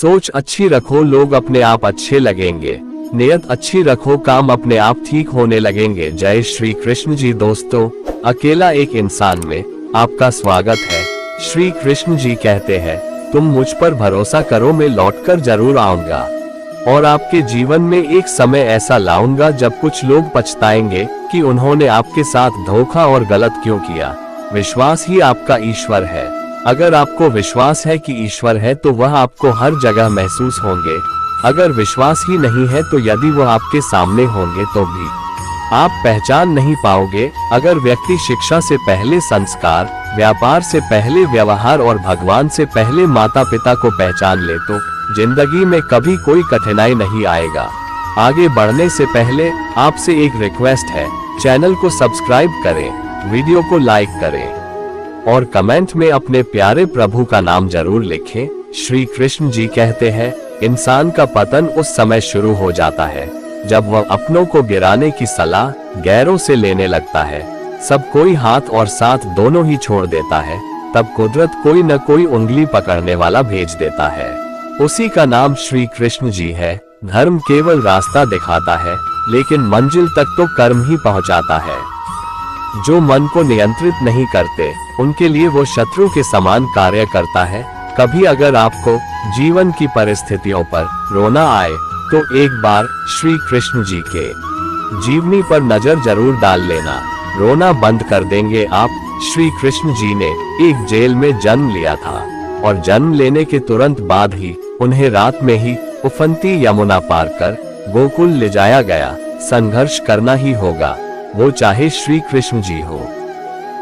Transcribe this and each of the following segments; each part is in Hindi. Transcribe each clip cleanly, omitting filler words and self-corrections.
सोच अच्छी रखो, लोग अपने आप अच्छे लगेंगे। नियत अच्छी रखो, काम अपने आप ठीक होने लगेंगे। जय श्री कृष्ण जी। दोस्तों, अकेला एक इंसान में आपका स्वागत है। श्री कृष्ण जी कहते हैं, तुम मुझ पर भरोसा करो, मैं लौटकर जरूर आऊंगा और आपके जीवन में एक समय ऐसा लाऊंगा जब कुछ लोग पछताएंगे कि उन्होंने आपके साथ धोखा और गलत क्यों किया। विश्वास ही आपका ईश्वर है। अगर आपको विश्वास है कि ईश्वर है तो वह आपको हर जगह महसूस होंगे। अगर विश्वास ही नहीं है तो यदि वह आपके सामने होंगे तो भी आप पहचान नहीं पाओगे। अगर व्यक्ति शिक्षा से पहले संस्कार, व्यापार से पहले व्यवहार और भगवान से पहले माता पिता को पहचान ले तो जिंदगी में कभी कोई कठिनाई नहीं आएगा। आगे बढ़ने से पहले आपसे एक रिक्वेस्ट है, चैनल को सब्सक्राइब करें, वीडियो को लाइक करें और कमेंट में अपने प्यारे प्रभु का नाम जरूर लिखें। श्री कृष्ण जी कहते हैं, इंसान का पतन उस समय शुरू हो जाता है जब वह अपनों को गिराने की सलाह गैरों से लेने लगता है। सब कोई हाथ और साथ दोनों ही छोड़ देता है, तब कुदरत कोई न कोई उंगली पकड़ने वाला भेज देता है। उसी का नाम श्री कृष्ण जी है। धर्म केवल रास्ता दिखाता है, लेकिन मंजिल तक तो कर्म ही पहुंचाता है। जो मन को नियंत्रित नहीं करते, उनके लिए वो शत्रु के समान कार्य करता है। कभी अगर आपको जीवन की परिस्थितियों पर रोना आए तो एक बार श्री कृष्ण जी के जीवनी पर नजर जरूर डाल लेना, रोना बंद कर देंगे आप। श्री कृष्ण जी ने एक जेल में जन्म लिया था और जन्म लेने के तुरंत बाद ही उन्हें रात में ही उफनती यमुना पार कर गोकुल ले जाया गया। संघर्ष करना ही होगा, वो चाहे श्री कृष्ण जी हो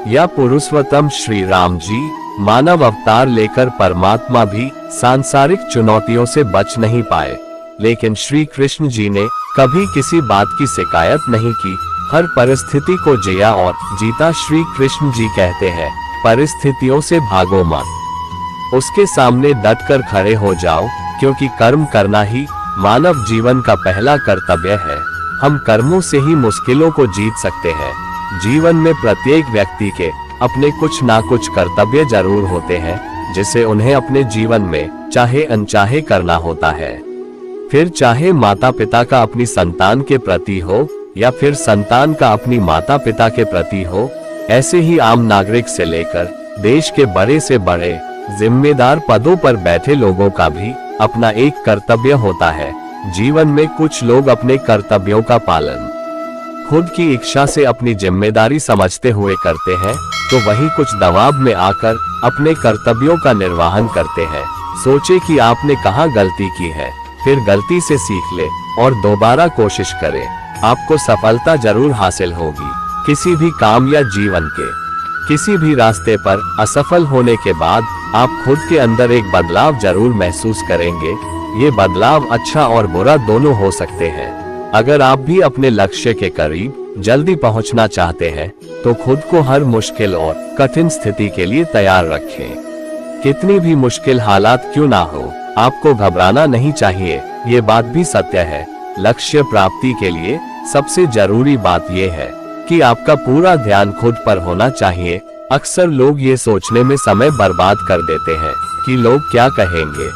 या पुरुषोत्तम श्री राम जी। मानव अवतार लेकर परमात्मा भी सांसारिक चुनौतियों से बच नहीं पाए, लेकिन श्री कृष्ण जी ने कभी किसी बात की शिकायत नहीं की। हर परिस्थिति को जिया और जीता। श्री कृष्ण जी कहते हैं, परिस्थितियों से भागो मत, उसके सामने डटकर खड़े हो जाओ, क्योंकि कर्म करना ही मानव जीवन का पहला कर्तव्य है। हम कर्मों से ही मुश्किलों को जीत सकते हैं। जीवन में प्रत्येक व्यक्ति के अपने कुछ ना कुछ कर्तव्य जरूर होते हैं, जिसे उन्हें अपने जीवन में चाहे अनचाहे करना होता है। फिर चाहे माता पिता का अपनी संतान के प्रति हो या फिर संतान का अपनी माता पिता के प्रति हो, ऐसे ही आम नागरिक से लेकर देश के बड़े से बड़े जिम्मेदार पदों पर बैठे लोगों का भी अपना एक कर्तव्य होता है। जीवन में कुछ लोग अपने कर्तव्यों का पालन खुद की इच्छा से अपनी जिम्मेदारी समझते हुए करते हैं, तो वही कुछ दबाव में आकर अपने कर्तव्यों का निर्वहन करते हैं। सोचे कि आपने कहाँ गलती की है, फिर गलती से सीख ले और दोबारा कोशिश करें। आपको सफलता जरूर हासिल होगी। किसी भी काम या जीवन के किसी भी रास्ते पर असफल होने के बाद आप खुद के अंदर एक बदलाव जरूर महसूस करेंगे। ये बदलाव अच्छा और बुरा दोनों हो सकते हैं। अगर आप भी अपने लक्ष्य के करीब जल्दी पहुंचना चाहते हैं तो खुद को हर मुश्किल और कठिन स्थिति के लिए तैयार रखें। कितनी भी मुश्किल हालात क्यों ना हो, आपको घबराना नहीं चाहिए। ये बात भी सत्य है। लक्ष्य प्राप्ति के लिए सबसे जरूरी बात यह है कि आपका पूरा ध्यान खुद पर होना चाहिए। अक्सर लोग ये सोचने में समय बर्बाद कर देते हैं कि लोग क्या कहेंगे।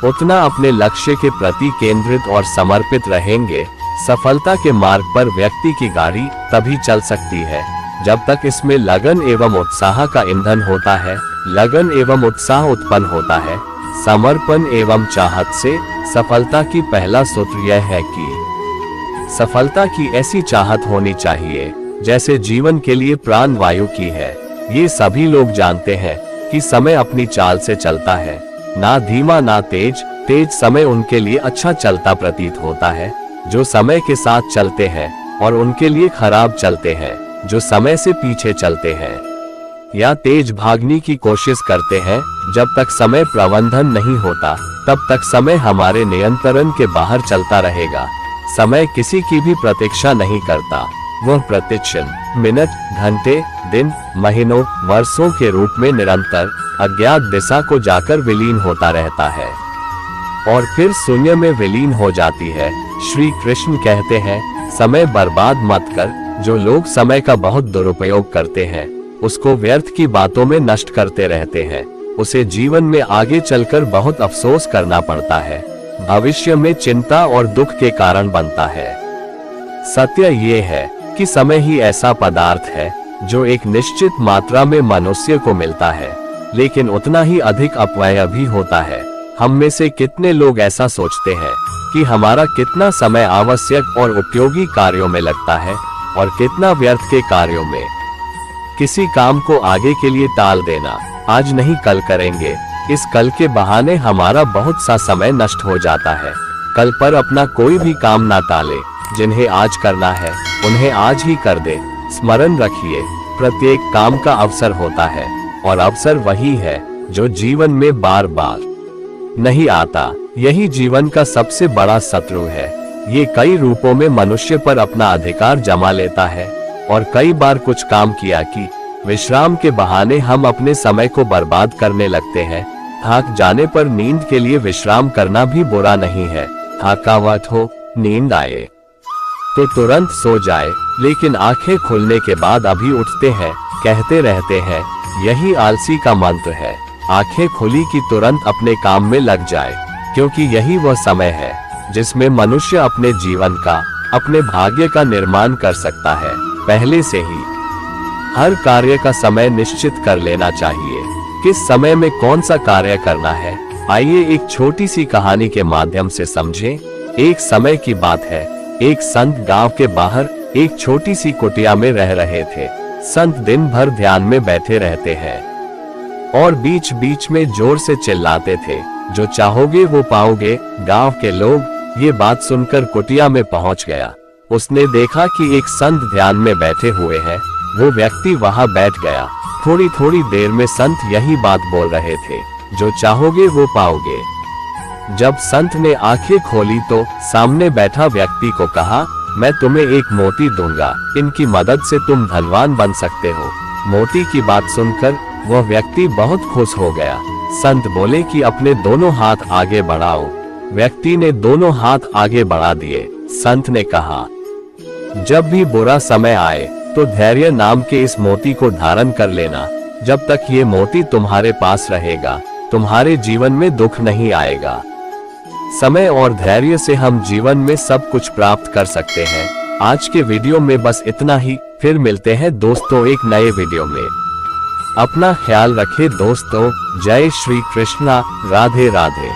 उतना अपने लक्ष्य के प्रति केंद्रित और समर्पित रहेंगे। सफलता के मार्ग पर व्यक्ति की गाड़ी तभी चल सकती है जब तक इसमें लगन एवं उत्साह का ईंधन होता है। लगन एवं उत्साह उत्पन्न होता है समर्पण एवं चाहत से। सफलता की पहला सूत्र यह है कि सफलता की ऐसी चाहत होनी चाहिए जैसे जीवन के लिए प्राण वायु की है। ये सभी लोग जानते हैं कि समय अपनी चाल से चलता है, ना धीमा ना तेज। तेज समय उनके लिए अच्छा चलता प्रतीत होता है जो समय के साथ चलते हैं, और उनके लिए खराब चलते हैं जो समय से पीछे चलते हैं या तेज भागने की कोशिश करते हैं। जब तक समय प्रबंधन नहीं होता तब तक समय हमारे नियंत्रण के बाहर चलता रहेगा। समय किसी की भी प्रतीक्षा नहीं करता, वह प्रतिक्षण, मिनट, घंटे, दिन, महीनों, वर्षों के रूप में निरंतर अज्ञात दिशा को जाकर विलीन होता रहता है और फिर शून्य में विलीन हो जाती है। श्री कृष्ण कहते हैं, समय बर्बाद मत कर। जो लोग समय का बहुत दुरुपयोग करते हैं उसको व्यर्थ की बातों में नष्ट करते रहते हैं उसे जीवन में आगे चलकर बहुत अफसोस करना पड़ता है, भविष्य में चिंता और दुख के कारण बनता है। सत्य ये है कि समय ही ऐसा पदार्थ है जो एक निश्चित मात्रा में मनुष्य को मिलता है, लेकिन उतना ही अधिक अपव्यय भी होता है। हम में से कितने लोग ऐसा सोचते हैं कि हमारा कितना समय आवश्यक और उपयोगी कार्यों में लगता है और कितना व्यर्थ के कार्यों में। किसी काम को आगे के लिए टाल देना, आज नहीं कल करेंगे, इस कल के बहाने हमारा बहुत सा समय नष्ट हो जाता है। कल पर अपना कोई भी काम ना टाले, जिन्हें आज करना है उन्हें आज ही कर दे। स्मरण रखिए, प्रत्येक काम का अवसर होता है और अवसर वही है जो जीवन में बार बार नहीं आता। यही जीवन का सबसे बड़ा शत्रु है। ये कई रूपों में मनुष्य पर अपना अधिकार जमा लेता है और कई बार कुछ काम किया कि विश्राम के बहाने हम अपने समय को बर्बाद करने लगते हैं। थक जाने पर नींद के लिए विश्राम करना भी बुरा नहीं है। थकावट हो, नींद आए तो तुरंत सो जाए, लेकिन आंखें खुलने के बाद अभी उठते हैं कहते रहते हैं, यही आलसी का मंत्र है। आंखें खुली कि तुरंत अपने काम में लग जाए, क्योंकि यही वह समय है जिसमें मनुष्य अपने जीवन का, अपने भाग्य का निर्माण कर सकता है। पहले से ही हर कार्य का समय निश्चित कर लेना चाहिए, किस समय में कौन सा कार्य करना है। आइए एक छोटी सी कहानी के माध्यम से समझें। एक समय की बात है, एक संत गांव के बाहर एक छोटी सी कुटिया में रह रहे थे। संत दिन भर ध्यान में बैठे रहते हैं और बीच बीच में जोर से चिल्लाते थे, जो चाहोगे वो पाओगे। गांव के लोग ये बात सुनकर कुटिया में पहुंच गया। उसने देखा कि एक संत ध्यान में बैठे हुए हैं। वो व्यक्ति वहां बैठ गया। थोड़ी थोड़ी देर में संत यही बात बोल रहे थे, जो चाहोगे वो पाओगे। जब संत ने आंखें खोली तो सामने बैठा व्यक्ति को कहा, मैं तुम्हें एक मोती दूंगा, इनकी मदद से तुम धनवान बन सकते हो। मोती की बात सुनकर वह व्यक्ति बहुत खुश हो गया। संत बोले कि अपने दोनों हाथ आगे बढ़ाओ। व्यक्ति ने दोनों हाथ आगे बढ़ा दिए। संत ने कहा, जब भी बुरा समय आए तो धैर्य नाम के इस मोती को धारण कर लेना। जब तक ये मोती तुम्हारे पास रहेगा, तुम्हारे जीवन में दुख नहीं आएगा। समय और धैर्य से हम जीवन में सब कुछ प्राप्त कर सकते हैं। आज के वीडियो में बस इतना ही, फिर मिलते हैं दोस्तों एक नए वीडियो में। अपना ख्याल रखें दोस्तों। जय श्री कृष्णा। राधे राधे।